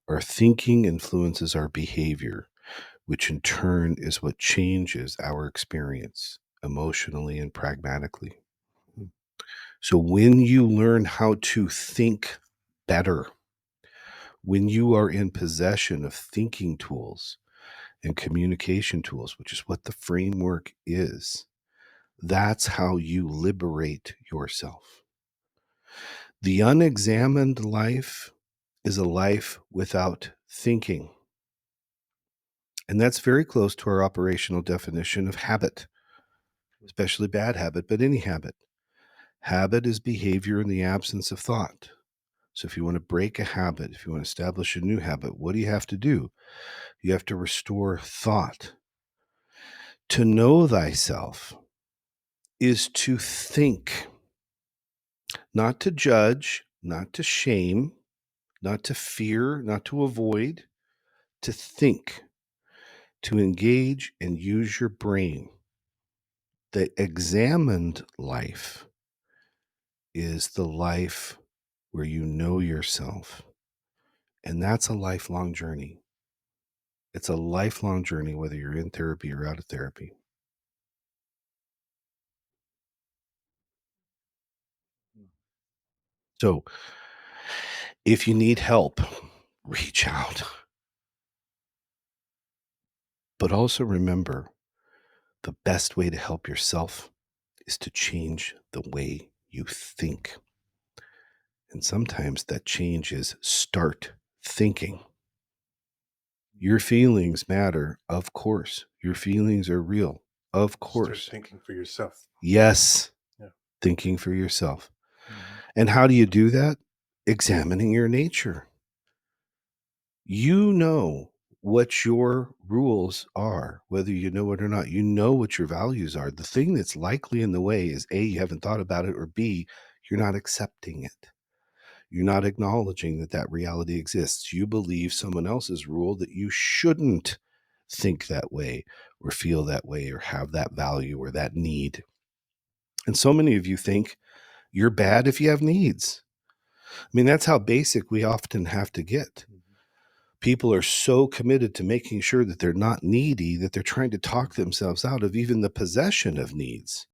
Our thinking influences our behavior, which in turn is what changes our experience emotionally and pragmatically. So when you learn how to think better, when you are in possession of thinking tools and communication tools, which is what the framework is, that's how you liberate yourself. The unexamined life is a life without thinking. And that's very close to our operational definition of habit, especially bad habit, but any habit. Habit is behavior in the absence of thought. So if you want to break a habit, if you want to establish a new habit, what do you have to do? You have to restore thought. To know thyself is to think, not to judge, not to shame, not to fear, not to avoid, to think, to engage and use your brain. The examined life is the life where you know yourself. And that's a lifelong journey. It's a lifelong journey, whether you're in therapy or out of therapy. So if you need help, reach out. But also remember, the best way to help yourself is to change the way you think. And sometimes that change is start thinking. Your feelings matter, of course. Your feelings are real, of course. Start thinking for yourself. Yes, Yeah. thinking for yourself. And how do you do that? Examining your nature. You know what your rules are, whether you know it or not. You know what your values are. The thing that's likely in the way is A, you haven't thought about it, or B, you're not accepting it. You're not acknowledging that that reality exists. You believe someone else's rule that you shouldn't think that way or feel that way or have that value or that need. And so many of you think you're bad if you have needs. I mean, that's how basic we often have to get. People are so committed to making sure that they're not needy that they're trying to talk themselves out of even the possession of needs.